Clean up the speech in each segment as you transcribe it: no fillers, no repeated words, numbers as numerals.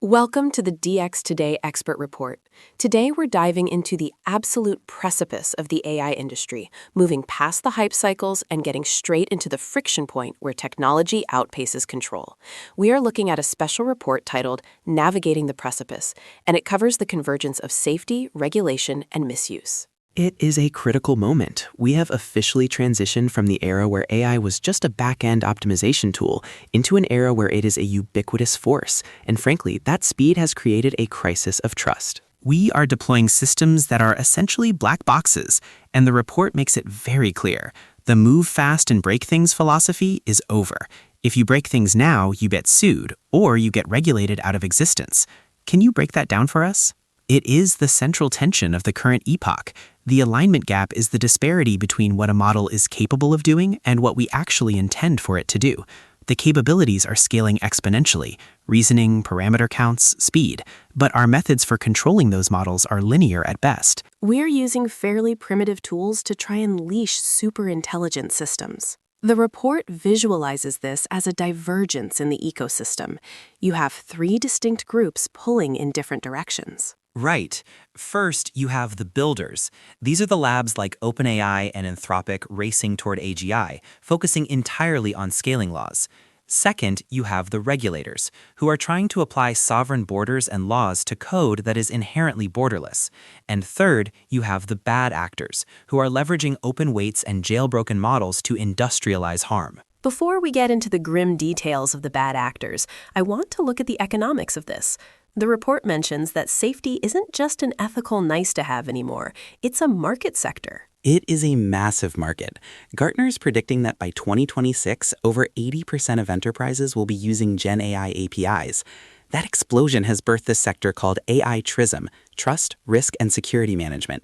Welcome to the DX Today Expert Report. Today we're diving into the absolute precipice of the AI industry, moving past the hype cycles and getting straight into the friction point where technology outpaces control. We are looking at a special report titled Navigating the Precipice, and it covers the convergence of safety, regulation, and misuse. It is a critical moment. We have officially transitioned from the era where AI was just a back-end optimization tool into an era where it is a ubiquitous force. And frankly, that speed has created a crisis of trust. We are deploying systems that are essentially black boxes, and the report makes it very clear. The move fast and break things philosophy is over. If you break things now, you get sued, or you get regulated out of existence. Can you break that down for us? It is the central tension of the current epoch. The alignment gap is the disparity between what a model is capable of doing and what we actually intend for it to do. The capabilities are scaling exponentially, reasoning, parameter counts, speed, but our methods for controlling those models are linear at best. We're using fairly primitive tools to try and leash superintelligent systems. The report visualizes this as a divergence in the ecosystem. You have three distinct groups pulling in different directions. Right. First, you have the builders. These are the labs like OpenAI and Anthropic racing toward AGI, focusing entirely on scaling laws. Second, you have the regulators, who are trying to apply sovereign borders and laws to code that is inherently borderless. And third, you have the bad actors, who are leveraging open weights and jailbroken models to industrialize harm. Before we get into the grim details of the bad actors, I want to look at the economics of this. The report mentions that safety isn't just an ethical nice-to-have anymore. It's a market sector. It is a massive market. Gartner's predicting that by 2026, over 80% of enterprises will be using Gen AI APIs. That explosion has birthed this sector called AI TRISM, Trust, Risk, and Security Management.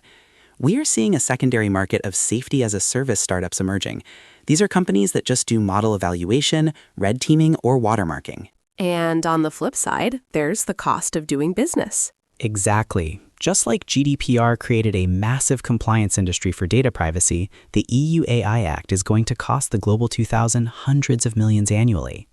We are seeing a secondary market of safety-as-a-service startups emerging. These are companies that just do model evaluation, red teaming, or watermarking. And on the flip side, there's the cost of doing business. Exactly. Just like GDPR created a massive compliance industry for data privacy, the EU AI Act is going to cost the Global 2000 hundreds of millions annually.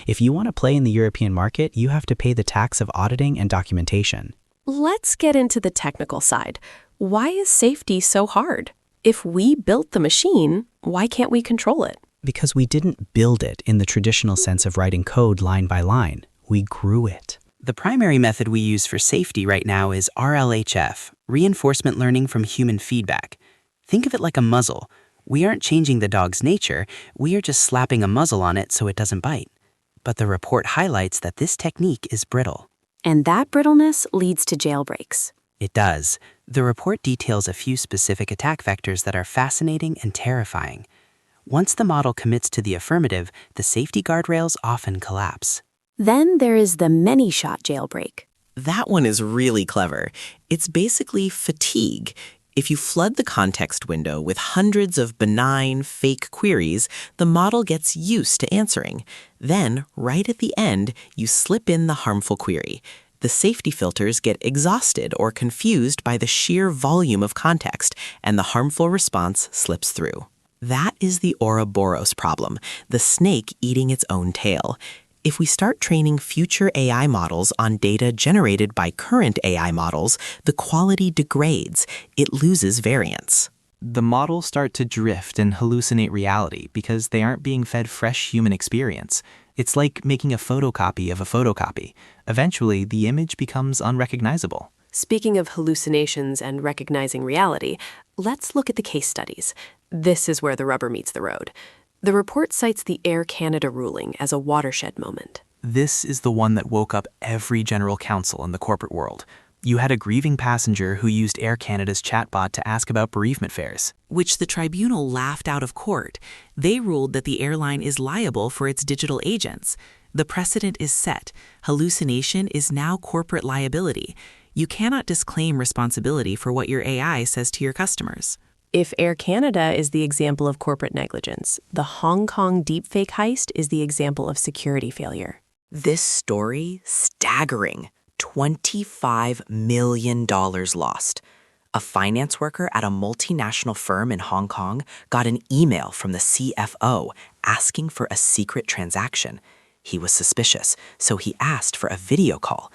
If you want to play in the European market, you have to pay the tax of auditing and documentation. Let's get into the technical side. Why is safety so hard? If we built the machine, why can't we control it? Because we didn't build it in the traditional sense of writing code line by line. We grew it. The primary method we use for safety right now is RLHF, reinforcement learning from human feedback. Think of it like a muzzle. We aren't changing the dog's nature, we are just slapping a muzzle on it so it doesn't bite. But the report highlights that this technique is brittle. And that brittleness leads to jailbreaks. It does. The report details a few specific attack vectors that are fascinating and terrifying. Once the model commits to the affirmative, the safety guardrails often collapse. Then there is the many-shot jailbreak. That one is really clever. It's basically fatigue. If you flood the context window with hundreds of benign, fake queries, the model gets used to answering. Then, right at the end, you slip in the harmful query. The safety filters get exhausted or confused by the sheer volume of context, and the harmful response slips through. That is the Ouroboros problem, the snake eating its own tail. If we start training future AI models on data generated by current AI models, the quality degrades. It loses variance. The models start to drift and hallucinate reality because they aren't being fed fresh human experience. It's like making a photocopy of a photocopy. Eventually, the image becomes unrecognizable. Speaking of hallucinations and recognizing reality, let's look at the case studies. This is where the rubber meets the road. The report cites the Air Canada ruling as a watershed moment. This is the one that woke up every general counsel in the corporate world. You had a grieving passenger who used Air Canada's chatbot to ask about bereavement fares, Which the tribunal laughed out of court. They ruled that the airline is liable for its digital agents. The precedent is set. Hallucination is now corporate liability. You cannot disclaim responsibility for what your AI says to your customers. If Air Canada is the example of corporate negligence, the Hong Kong deepfake heist is the example of security failure. This story, staggering. $25 million lost. A finance worker at a multinational firm in Hong Kong got an email from the CFO asking for a secret transaction. He was suspicious, so he asked for a video call.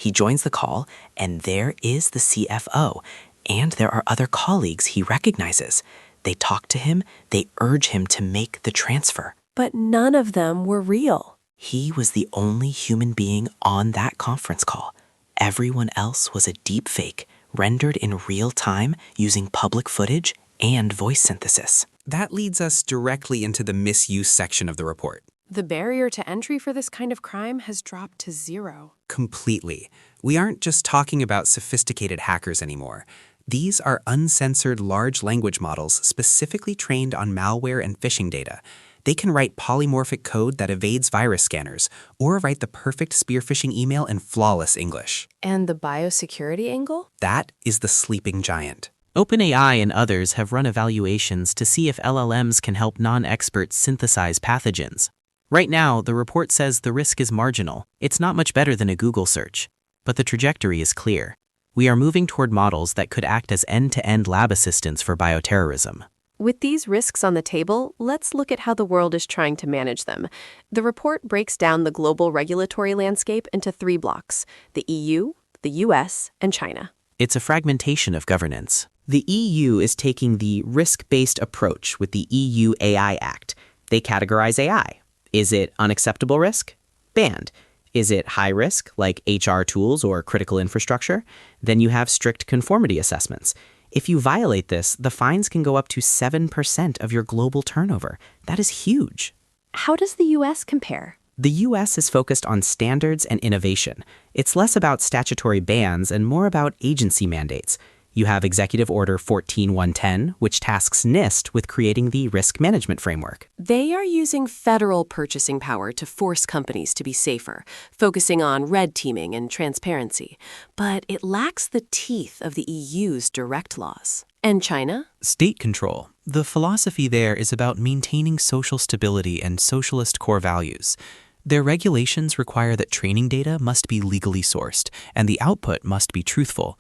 He joins the call, and there is the CFO. And there are other colleagues he recognizes. They talk to him, they urge him to make the transfer. But none of them were real. He was the only human being on that conference call. Everyone else was a deepfake, rendered in real time using public footage and voice synthesis. That leads us directly into the misuse section of the report. The barrier to entry for this kind of crime has dropped to zero. Completely. We aren't just talking about sophisticated hackers anymore. These are uncensored large language models specifically trained on malware and phishing data. They can write polymorphic code that evades virus scanners, or write the perfect spear phishing email in flawless English. And the biosecurity angle? That is the sleeping giant. OpenAI and others have run evaluations to see if LLMs can help non-experts synthesize pathogens. Right now, the report says the risk is marginal. It's not much better than a Google search. But the trajectory is clear. We are moving toward models that could act as end-to-end lab assistants for bioterrorism. With these risks on the table, let's look at how the world is trying to manage them. The report breaks down the global regulatory landscape into 3 blocks: the EU, the US, and China. It's a fragmentation of governance. The EU is taking the risk-based approach with the EU AI Act. They categorize AI. Is it unacceptable risk? Banned. Is it high risk, like HR tools or critical infrastructure? Then you have strict conformity assessments. If you violate this, the fines can go up to 7% of your global turnover. That is huge. How does the US compare? The US is focused on standards and innovation. It's less about statutory bans and more about agency mandates. You have Executive Order 14110, which tasks NIST with creating the risk management framework. They are using federal purchasing power to force companies to be safer, focusing on red teaming and transparency. But it lacks the teeth of the EU's direct laws. And China? State control. The philosophy there is about maintaining social stability and socialist core values. Their regulations require that training data must be legally sourced, and the output must be truthful.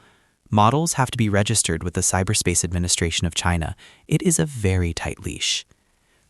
Models have to be registered with the Cyberspace Administration of China. It is a very tight leash.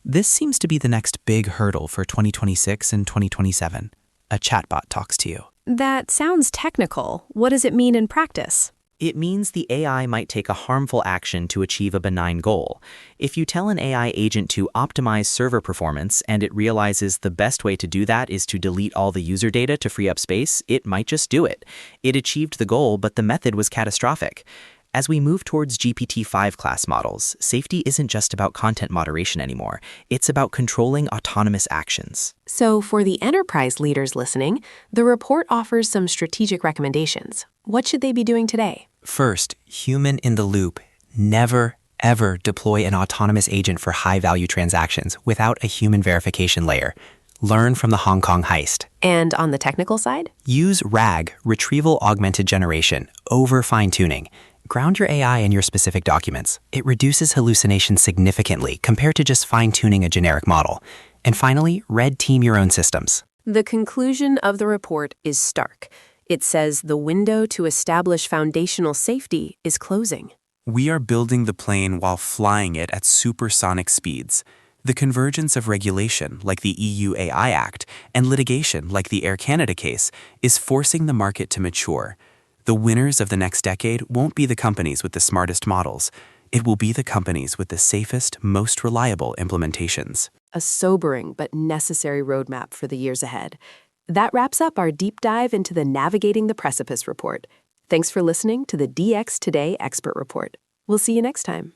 This seems to be the next big hurdle for 2026 and 2027. A chatbot talks to you. That sounds technical. What does it mean in practice? It means the AI might take a harmful action to achieve a benign goal. If you tell an AI agent to optimize server performance and it realizes the best way to do that is to delete all the user data to free up space, it might just do it. It achieved the goal, but the method was catastrophic. As we move towards GPT-5 class models, safety isn't just about content moderation anymore. It's about controlling autonomous actions. So for the enterprise leaders listening, the report offers some strategic recommendations. What should they be doing today? First, human in the loop. Never, ever deploy an autonomous agent for high-value transactions without a human verification layer. Learn from the Hong Kong heist. And on the technical side? Use RAG, retrieval-augmented generation, over fine-tuning. Ground your AI in your specific documents. It reduces hallucinations significantly compared to just fine-tuning a generic model. And finally, red team your own systems. The conclusion of the report is stark. It says the window to establish foundational safety is closing. We are building the plane while flying it at supersonic speeds. The convergence of regulation, like the EU AI Act, and litigation, like the Air Canada case, is forcing the market to mature. The winners of the next decade won't be the companies with the smartest models. It will be the companies with the safest, most reliable implementations. A sobering but necessary roadmap for the years ahead. That wraps up our deep dive into the Navigating the Precipice report. Thanks for listening to the DX Today Expert Report. We'll see you next time.